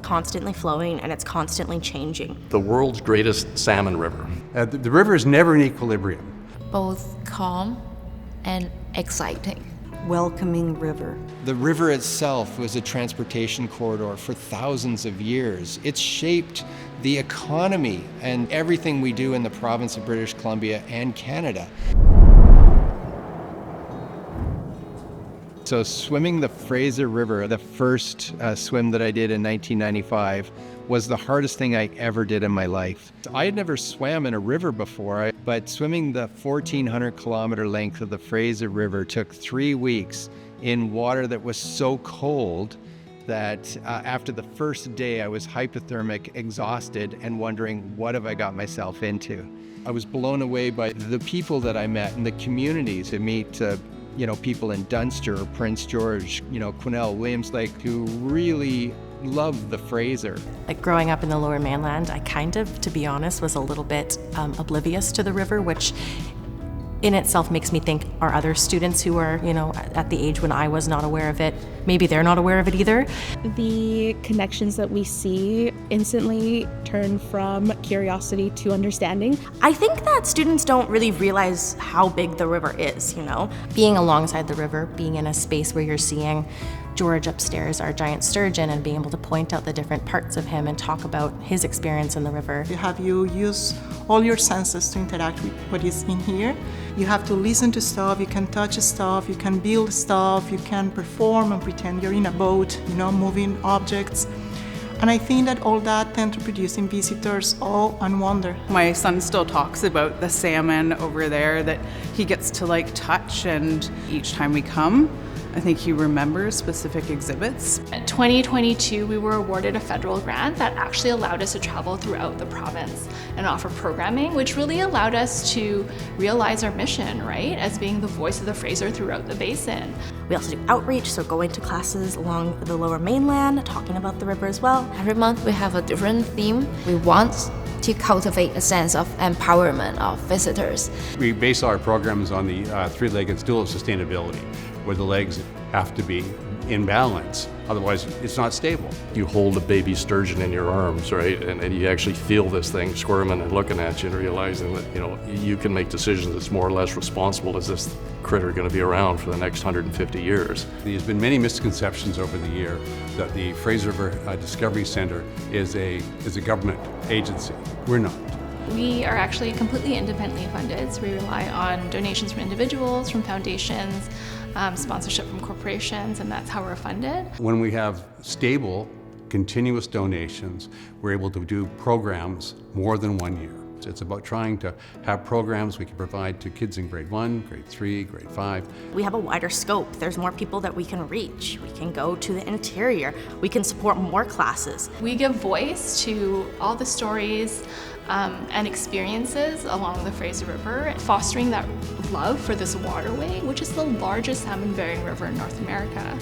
constantly flowing and it's constantly changing. The world's greatest salmon river. The river is never in equilibrium. Both calm and exciting. Welcoming river. The river itself was a transportation corridor for thousands of years. It's shaped the economy and everything we do in the province of British Columbia and Canada. So swimming the Fraser River, the first swim that I did in 1995, was the hardest thing I ever did in my life. I had never swam in a river before, but swimming the 1,400 kilometer length of the Fraser River took 3 weeks in water that was so cold that after the first day I was hypothermic, exhausted, and wondering, what have I got myself into? I was blown away by the people that I met and the communities. I meet people in Dunster or Prince George, Quesnel, Williams Lake, who really love the Fraser. Like growing up in the Lower Mainland, I kind of, to be honest, was a little bit oblivious to the river, which in itself makes me think, are other students who are, at the age when I was not aware of it, maybe they're not aware of it either. The connections that we see instantly turn from curiosity to understanding. I think that students don't really realize how big the river is, Being alongside the river, being in a space where you're seeing George upstairs, our giant sturgeon, and being able to point out the different parts of him and talk about his experience in the river. You have you use all your senses to interact with what is in here. You have to listen to stuff, you can touch stuff, you can build stuff, you can perform and pretend you're in a boat, moving objects. And I think that all that tend to produce in visitors awe and wonder. My son still talks about the salmon over there that he gets to touch, and each time we come, I think he remembers specific exhibits. In 2022, we were awarded a federal grant that actually allowed us to travel throughout the province and offer programming, which really allowed us to realize our mission, right, as being the voice of the Fraser throughout the basin. We also do outreach, so going to classes along the Lower Mainland, talking about the river as well. Every month we have a different theme. We want to cultivate a sense of empowerment of visitors. We base our programs on the three-legged stool of sustainability, where the legs have to be in balance, otherwise it's not stable. You hold a baby sturgeon in your arms, right? And you actually feel this thing squirming and looking at you and realizing that, you can make decisions that's more or less responsible. Is this critter going to be around for the next 150 years? There's been many misconceptions over the year that the Fraser River Discovery Centre is a government agency. We're not. We are actually completely independently funded, so we rely on donations from individuals, from foundations, sponsorship from corporations, and that's how we're funded. When we have stable, continuous donations, we're able to do programs more than 1 year. It's about trying to have programs we can provide to kids in grade 1, grade 3, grade 5. We have a wider scope. There's more people that we can reach. We can go to the interior. We can support more classes. We give voice to all the stories and experiences along the Fraser River, fostering that love for this waterway, which is the largest salmon-bearing river in North America.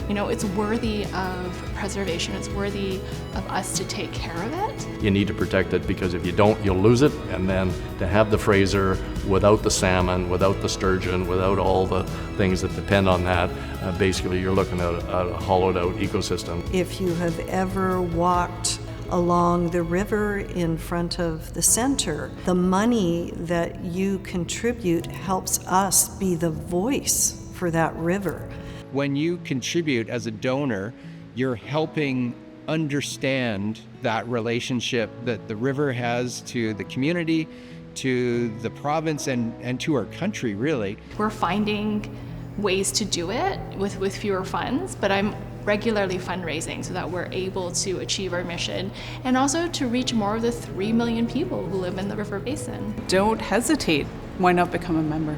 It's worthy of preservation. It's worthy of us to take care of it. You need to protect it, because if you don't, you'll lose it. And then to have the Fraser without the salmon, without the sturgeon, without all the things that depend on that, basically you're looking at a hollowed out ecosystem. If you have ever walked along the river in front of the center, the money that you contribute helps us be the voice for that river. When you contribute as a donor, you're helping understand that relationship that the river has to the community, to the province, and to our country, really. We're finding ways to do it with fewer funds, but I'm regularly fundraising so that we're able to achieve our mission and also to reach more of the 3 million people who live in the river basin. Don't hesitate. Why not become a member?